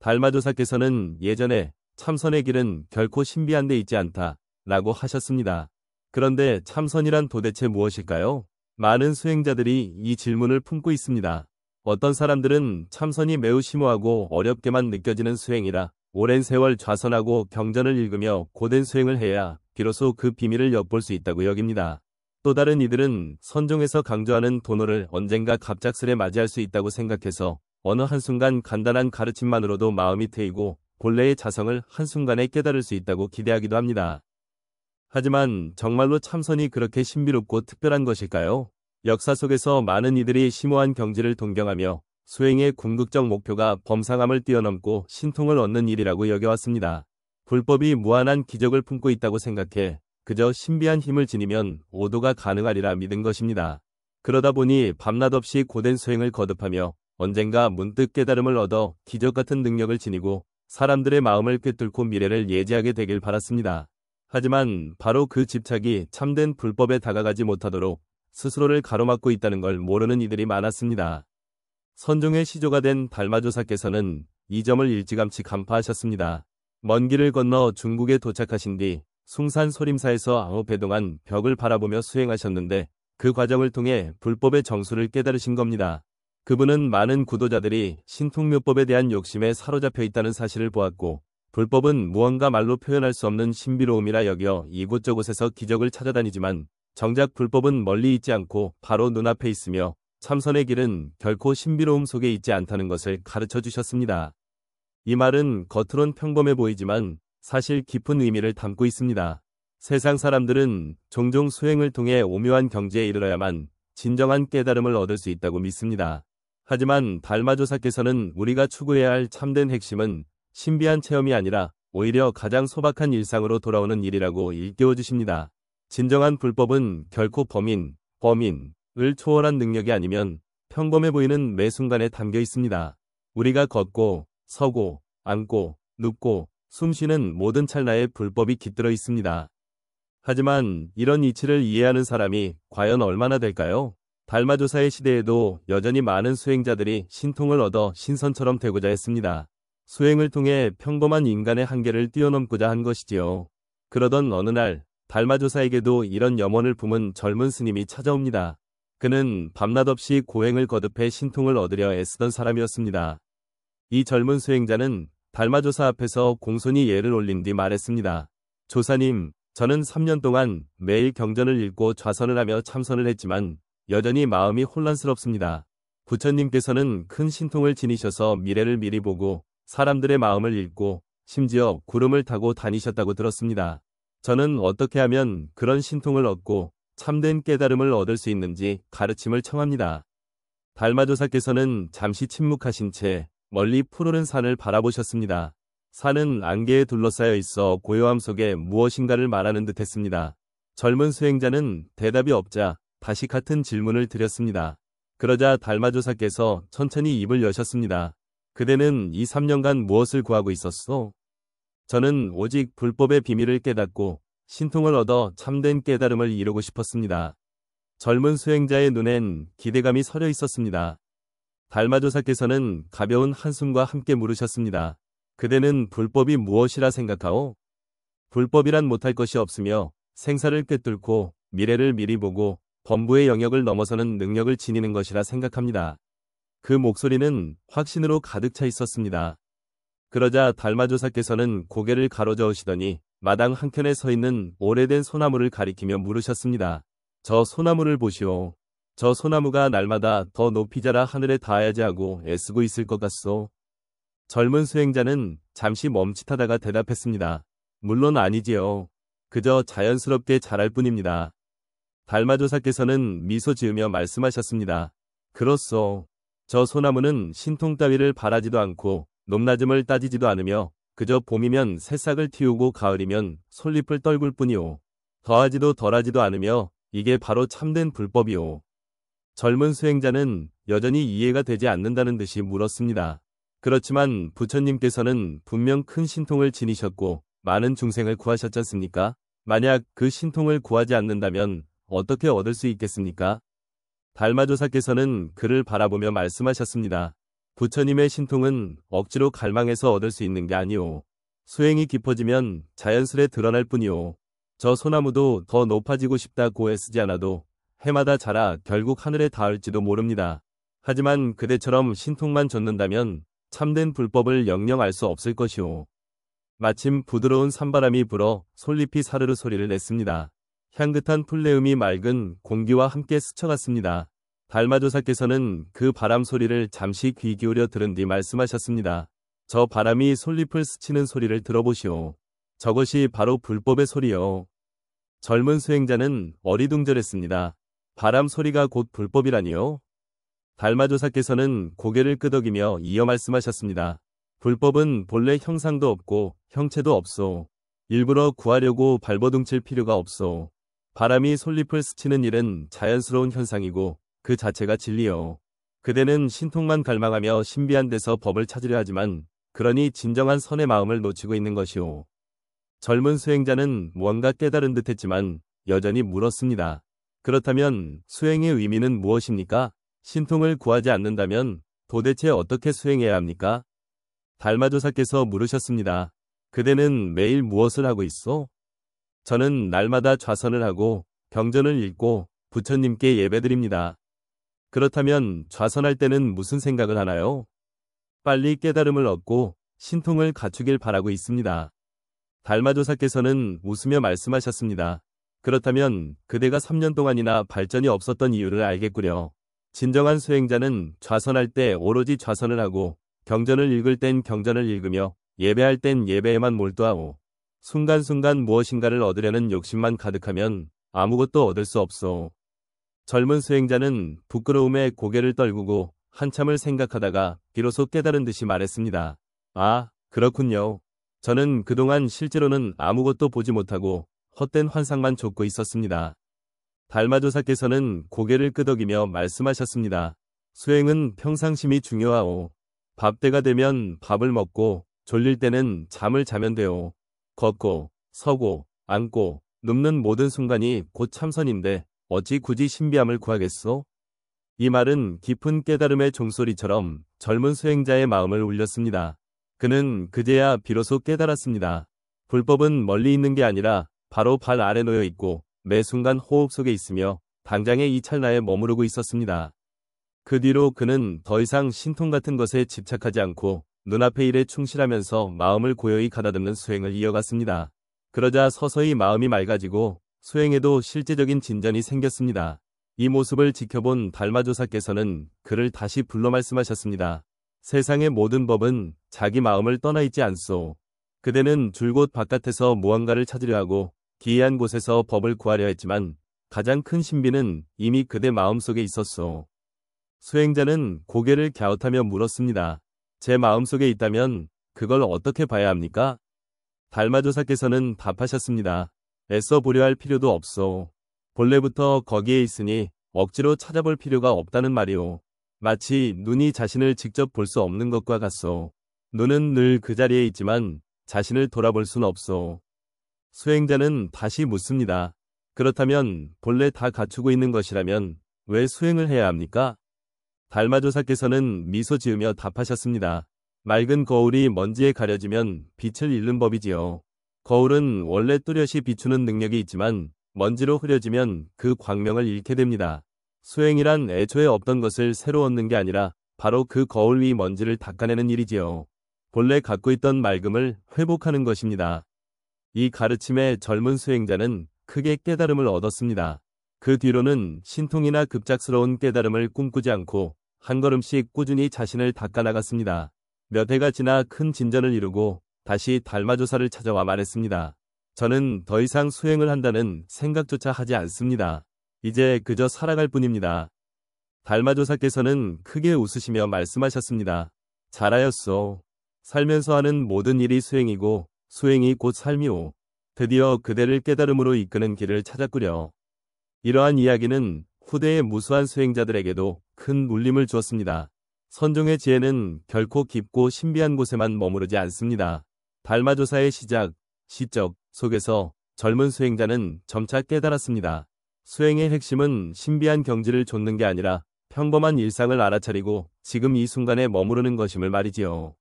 달마조사께서는 예전에 참선의 길은 결코 신비한 데 있지 않다 라고 하셨습니다. 그런데 참선이란 도대체 무엇일까요? 많은 수행자들이 이 질문을 품고 있습니다. 어떤 사람들은 참선이 매우 심오하고 어렵게만 느껴지는 수행이라 오랜 세월 좌선하고 경전을 읽으며 고된 수행을 해야 비로소 그 비밀을 엿볼 수 있다고 여깁니다. 또 다른 이들은 선종에서 강조하는 도노를 언젠가 갑작스레 맞이할 수 있다고 생각해서 어느 한순간 간단한 가르침만으로도 마음이 트이고 본래의 자성을 한순간에 깨달을 수 있다고 기대하기도 합니다. 하지만 정말로 참선이 그렇게 신비롭고 특별한 것일까요? 역사 속에서 많은 이들이 심오한 경지를 동경하며 수행의 궁극적 목표가 범상함을 뛰어넘고 신통을 얻는 일이라고 여겨왔습니다. 불법이 무한한 기적을 품고 있다고 생각해 그저 신비한 힘을 지니면 오도가 가능하리라 믿은 것입니다. 그러다 보니 밤낮 없이 고된 수행을 거듭하며 언젠가 문득 깨달음을 얻어 기적 같은 능력을 지니고 사람들의 마음을 꿰뚫고 미래를 예지하게 되길 바랐습니다. 하지만 바로 그 집착이 참된 불법에 다가가지 못하도록 스스로를 가로막고 있다는 걸 모르는 이들이 많았습니다. 선종의 시조가 된 달마조사께서는 이 점을 일찌감치 간파하셨습니다. 먼 길을 건너 중국에 도착하신 뒤 숭산 소림사에서 9해 동안 벽을 바라보며 수행하셨는데 그 과정을 통해 불법의 정수를 깨달으신 겁니다. 그분은 많은 구도자들이 신통묘법에 대한 욕심에 사로잡혀 있다는 사실을 보았고 불법은 무언가 말로 표현할 수 없는 신비로움이라 여겨 이곳저곳에서 기적을 찾아다니지만 정작 불법은 멀리 있지 않고 바로 눈앞에 있으며 참선의 길은 결코 신비로움 속에 있지 않다는 것을 가르쳐 주셨습니다. 이 말은 겉으론 평범해 보이지만 사실 깊은 의미를 담고 있습니다. 세상 사람들은 종종 수행을 통해 오묘한 경지에 이르러야만 진정한 깨달음을 얻을 수 있다고 믿습니다. 하지만 달마조사께서는 우리가 추구해야 할 참된 핵심은 신비한 체험이 아니라 오히려 가장 소박한 일상으로 돌아오는 일이라고 일깨워 주십니다. 진정한 불법은 결코 범인을 초월한 능력이 아니면 평범해 보이는 매 순간에 담겨 있습니다. 우리가 걷고, 서고, 앉고, 눕고, 숨쉬는 모든 찰나에 불법이 깃들어 있습니다. 하지만 이런 이치를 이해하는 사람이 과연 얼마나 될까요? 달마조사의 시대에도 여전히 많은 수행자들이 신통을 얻어 신선처럼 되고자 했습니다. 수행을 통해 평범한 인간의 한계를 뛰어넘고자 한 것이지요. 그러던 어느 날 달마조사에게도 이런 염원을 품은 젊은 스님이 찾아옵니다. 그는 밤낮 없이 고행을 거듭해 신통을 얻으려 애쓰던 사람이었습니다. 이 젊은 수행자는 달마조사 앞에서 공손히 예를 올린 뒤 말했습니다. 조사님, 저는 3년 동안 매일 경전을 읽고 좌선을 하며 참선을 했지만 여전히 마음이 혼란스럽습니다. 부처님께서는 큰 신통을 지니셔서 미래를 미리 보고 사람들의 마음을 읽고 심지어 구름을 타고 다니셨다고 들었습니다. 저는 어떻게 하면 그런 신통을 얻고 참된 깨달음을 얻을 수 있는지 가르침을 청합니다. 달마조사께서는 잠시 침묵하신 채 멀리 푸르른 산을 바라보셨습니다. 산은 안개에 둘러싸여 있어 고요함 속에 무엇인가를 말하는 듯 했습니다. 젊은 수행자는 대답이 없자 다시 같은 질문을 드렸습니다. 그러자 달마조사께서 천천히 입을 여셨습니다. 그대는 이 3년간 무엇을 구하고 있었소? 저는 오직 불법의 비밀을 깨닫고 신통을 얻어 참된 깨달음을 이루고 싶었습니다. 젊은 수행자의 눈엔 기대감이 서려 있었습니다. 달마조사께서는 가벼운 한숨과 함께 물으셨습니다. 그대는 불법이 무엇이라 생각하오? 불법이란 못할 것이 없으며 생사를 꿰뚫고 미래를 미리 보고 범부의 영역을 넘어서는 능력을 지니는 것이라 생각합니다. 그 목소리는 확신으로 가득 차 있었습니다. 그러자 달마조사께서는 고개를 가로저으시더니 마당 한켠에 서 있는 오래된 소나무를 가리키며 물으셨습니다. 저 소나무를 보시오. 저 소나무가 날마다 더 높이 자라 하늘에 닿아야지 하고 애쓰고 있을 것 같소. 젊은 수행자는 잠시 멈칫하다가 대답했습니다. 물론 아니지요. 그저 자연스럽게 자랄 뿐입니다. 달마조사께서는 미소 지으며 말씀하셨습니다. 그렇소. 저 소나무는 신통 따위를 바라지도 않고 높낮음을 따지지도 않으며 그저 봄이면 새싹을 틔우고 가을이면 솔잎을 떨굴 뿐이오. 더하지도 덜하지도 않으며 이게 바로 참된 불법이오. 젊은 수행자는 여전히 이해가 되지 않는다는 듯이 물었습니다. 그렇지만 부처님께서는 분명 큰 신통을 지니셨고 많은 중생을 구하셨지 않습니까? 만약 그 신통을 구하지 않는다면 어떻게 얻을 수 있겠습니까? 달마조사께서는 그를 바라보며 말씀하셨습니다. 부처님의 신통은 억지로 갈망해서 얻을 수 있는 게 아니오. 수행이 깊어지면 자연스레 드러날 뿐이오. 저 소나무도 더 높아지고 싶다고 애쓰지 않아도 해마다 자라 결국 하늘에 닿을지도 모릅니다. 하지만 그대처럼 신통만 좇는다면 참된 불법을 영영 알 수 없을 것이오. 마침 부드러운 산바람이 불어 솔잎이 사르르 소리를 냈습니다. 향긋한 풀내음이 맑은 공기와 함께 스쳐갔습니다. 달마조사께서는 그 바람 소리를 잠시 귀 기울여 들은 뒤 말씀하셨습니다. 저 바람이 솔잎을 스치는 소리를 들어보시오. 저것이 바로 불법의 소리요. 젊은 수행자는 어리둥절했습니다. 바람 소리가 곧 불법이라니요? 달마조사께서는 고개를 끄덕이며 이어 말씀하셨습니다. 불법은 본래 형상도 없고 형체도 없소. 일부러 구하려고 발버둥칠 필요가 없소. 바람이 솔잎을 스치는 일은 자연스러운 현상이고 그 자체가 진리요. 그대는 신통만 갈망하며 신비한 데서 법을 찾으려 하지만 그러니 진정한 선의 마음을 놓치고 있는 것이오. 젊은 수행자는 무언가 깨달은 듯했지만 여전히 물었습니다. 그렇다면 수행의 의미는 무엇입니까? 신통을 구하지 않는다면 도대체 어떻게 수행해야 합니까? 달마조사께서 물으셨습니다. 그대는 매일 무엇을 하고 있어? 저는 날마다 좌선을 하고 경전을 읽고 부처님께 예배드립니다. 그렇다면 좌선할 때는 무슨 생각을 하나요? 빨리 깨달음을 얻고 신통을 갖추길 바라고 있습니다. 달마조사께서는 웃으며 말씀하셨습니다. 그렇다면 그대가 3년 동안이나 발전이 없었던 이유를 알겠구려. 진정한 수행자는 좌선할 때 오로지 좌선을 하고 경전을 읽을 땐 경전을 읽으며 예배할 땐 예배에만 몰두하오. 순간순간 무엇인가를 얻으려는 욕심만 가득하면 아무것도 얻을 수 없소. 젊은 수행자는 부끄러움에 고개를 떨구고 한참을 생각하다가 비로소 깨달은 듯이 말했습니다. 아, 그렇군요. 저는 그동안 실제로는 아무것도 보지 못하고 헛된 환상만 좇고 있었습니다. 달마조사께서는 고개를 끄덕이며 말씀하셨습니다. 수행은 평상심이 중요하오. 밥때가 되면 밥을 먹고 졸릴 때는 잠을 자면 돼요. 걷고 서고 앉고 눕는 모든 순간이 곧 참선인데 어찌 굳이 신비함을 구하겠소? 이 말은 깊은 깨달음의 종소리처럼 젊은 수행자의 마음을 울렸습니다. 그는 그제야 비로소 깨달았습니다. 불법은 멀리 있는 게 아니라 바로 발 아래 놓여 있고 매 순간 호흡 속에 있으며 당장에 이 찰나에 머무르고 있었습니다. 그 뒤로 그는 더 이상 신통 같은 것에 집착하지 않고 눈앞의 일에 충실하면서 마음을 고요히 가다듬는 수행을 이어갔습니다. 그러자 서서히 마음이 맑아지고 수행에도 실제적인 진전이 생겼습니다. 이 모습을 지켜본 달마조사께서는 그를 다시 불러 말씀하셨습니다. 세상의 모든 법은 자기 마음을 떠나 있지 않소. 그대는 줄곧 바깥에서 무언가를 찾으려 하고 기이한 곳에서 법을 구하려 했지만 가장 큰 신비는 이미 그대 마음속에 있었소. 수행자는 고개를 갸웃하며 물었습니다. 제 마음속에 있다면 그걸 어떻게 봐야 합니까? 달마조사께서는 답하셨습니다. 애써 보려 할 필요도 없소. 본래부터 거기에 있으니 억지로 찾아볼 필요가 없다는 말이오. 마치 눈이 자신을 직접 볼 수 없는 것과 같소. 눈은 늘 그 자리에 있지만 자신을 돌아볼 순 없소. 수행자는 다시 묻습니다. 그렇다면 본래 다 갖추고 있는 것이라면 왜 수행을 해야 합니까? 달마조사께서는 미소 지으며 답하셨습니다. 맑은 거울이 먼지에 가려지면 빛을 잃는 법이지요. 거울은 원래 뚜렷이 비추는 능력이 있지만 먼지로 흐려지면 그 광명을 잃게 됩니다. 수행이란 애초에 없던 것을 새로 얻는 게 아니라 바로 그 거울 위 먼지를 닦아내는 일이지요. 본래 갖고 있던 맑음을 회복하는 것입니다. 이 가르침에 젊은 수행자는 크게 깨달음을 얻었습니다. 그 뒤로는 신통이나 급작스러운 깨달음을 꿈꾸지 않고 한 걸음씩 꾸준히 자신을 닦아나갔습니다. 몇 해가 지나 큰 진전을 이루고 다시 달마조사를 찾아와 말했습니다. 저는 더 이상 수행을 한다는 생각조차 하지 않습니다. 이제 그저 살아갈 뿐입니다. 달마조사께서는 크게 웃으시며 말씀하셨습니다. 잘하였소. 살면서 하는 모든 일이 수행이고 수행이 곧 삶이오. 드디어 그대를 깨달음으로 이끄는 길을 찾았구려. 이러한 이야기는 후대의 무수한 수행자들에게도 큰 울림을 주었습니다. 선종의 지혜는 결코 깊고 신비한 곳에만 머무르지 않습니다. 달마조사의 시적 속에서 젊은 수행자는 점차 깨달았습니다. 수행의 핵심은 신비한 경지를 좇는 게 아니라 평범한 일상을 알아차리고 지금 이 순간에 머무르는 것임을 말이지요.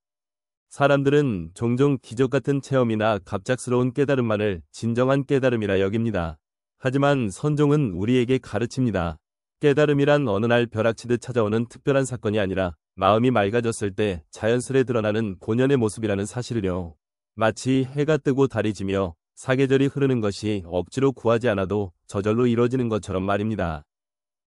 사람들은 종종 기적 같은 체험이나 갑작스러운 깨달음만을 진정한 깨달음이라 여깁니다. 하지만 선종은 우리에게 가르칩니다. 깨달음이란 어느 날 벼락치듯 찾아오는 특별한 사건이 아니라 마음이 맑아졌을 때 자연스레 드러나는 본연의 모습이라는 사실을요. 마치 해가 뜨고 달이 지며 사계절이 흐르는 것이 억지로 구하지 않아도 저절로 이루어지는 것처럼 말입니다.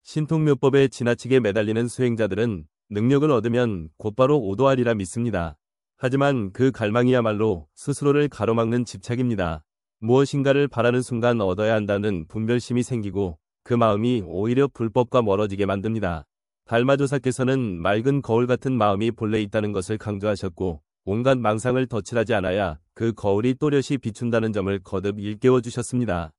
신통묘법에 지나치게 매달리는 수행자들은 능력을 얻으면 곧바로 오도하리라 믿습니다. 하지만 그 갈망이야말로 스스로를 가로막는 집착입니다. 무엇인가를 바라는 순간 얻어야 한다는 분별심이 생기고 그 마음이 오히려 불법과 멀어지게 만듭니다. 달마조사께서는 맑은 거울 같은 마음이 본래 있다는 것을 강조하셨고 온갖 망상을 덧칠하지 않아야 그 거울이 또렷이 비춘다는 점을 거듭 일깨워 주셨습니다.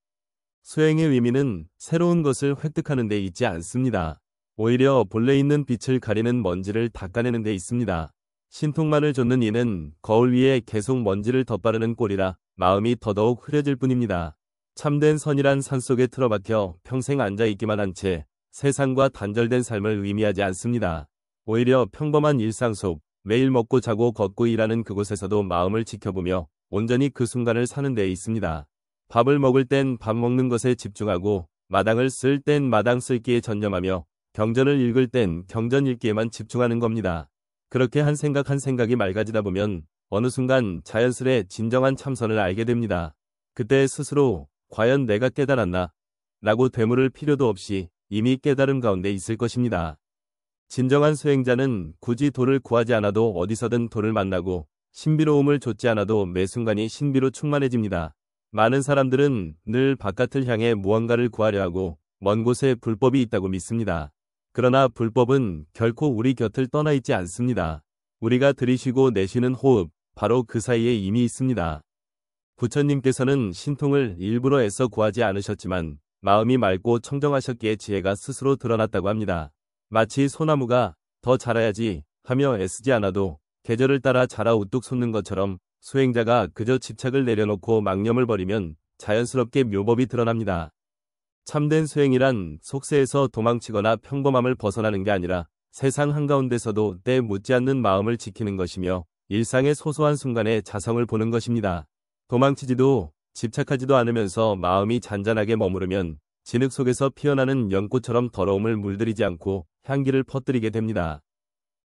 수행의 의미는 새로운 것을 획득하는 데 있지 않습니다. 오히려 본래 있는 빛을 가리는 먼지를 닦아내는 데 있습니다. 신통만을 좇는 이는 거울 위에 계속 먼지를 덧바르는 꼴이라 마음이 더더욱 흐려질 뿐입니다. 참된 선이란 산속에 틀어박혀 평생 앉아있기만 한 채 세상과 단절된 삶을 의미하지 않습니다. 오히려 평범한 일상 속 매일 먹고 자고 걷고 일하는 그곳에서도 마음을 지켜보며 온전히 그 순간을 사는 데 있습니다. 밥을 먹을 땐 밥 먹는 것에 집중하고 마당을 쓸 땐 마당 쓸기에 전념하며 경전을 읽을 땐 경전 읽기에만 집중하는 겁니다. 그렇게 한 생각이 맑아지다 보면 어느 순간 자연스레 진정한 참선을 알게 됩니다. 그때 스스로 과연 내가 깨달았나? 라고 되물을 필요도 없이 이미 깨달음 가운데 있을 것입니다. 진정한 수행자는 굳이 도를 구하지 않아도 어디서든 도를 만나고 신비로움을 좇지 않아도 매 순간이 신비로 충만해집니다. 많은 사람들은 늘 바깥을 향해 무언가를 구하려 하고 먼 곳에 불법이 있다고 믿습니다. 그러나 불법은 결코 우리 곁을 떠나 있지 않습니다. 우리가 들이쉬고 내쉬는 호흡, 바로 그 사이에 이미 있습니다. 부처님께서는 신통을 일부러 애써 구하지 않으셨지만 마음이 맑고 청정하셨기에 지혜가 스스로 드러났다고 합니다. 마치 소나무가 더 자라야지 하며 애쓰지 않아도 계절을 따라 자라 우뚝 솟는 것처럼 수행자가 그저 집착을 내려놓고 망념을 버리면 자연스럽게 묘법이 드러납니다. 참된 수행이란 속세에서 도망치거나 평범함을 벗어나는 게 아니라 세상 한가운데서도 때 묻지 않는 마음을 지키는 것이며 일상의 소소한 순간에 자성을 보는 것입니다. 도망치지도 집착하지도 않으면서 마음이 잔잔하게 머무르면 진흙 속에서 피어나는 연꽃처럼 더러움을 물들이지 않고 향기를 퍼뜨리게 됩니다.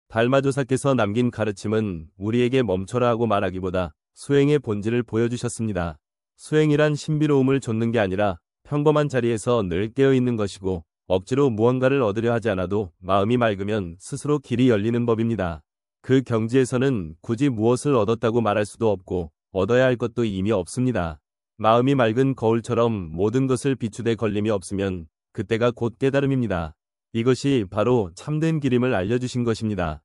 달마조사께서 남긴 가르침은 우리에게 멈춰라 하고 말하기보다 수행의 본질을 보여주셨습니다. 수행이란 신비로움을 좇는 게 아니라 평범한 자리에서 늘 깨어있는 것이고 억지로 무언가를 얻으려 하지 않아도 마음이 맑으면 스스로 길이 열리는 법입니다. 그 경지에서는 굳이 무엇을 얻었다고 말할 수도 없고 얻어야 할 것도 이미 없습니다. 마음이 맑은 거울처럼 모든 것을 비추되 걸림이 없으면 그때가 곧 깨달음입니다. 이것이 바로 참된 길임을 알려주신 것입니다.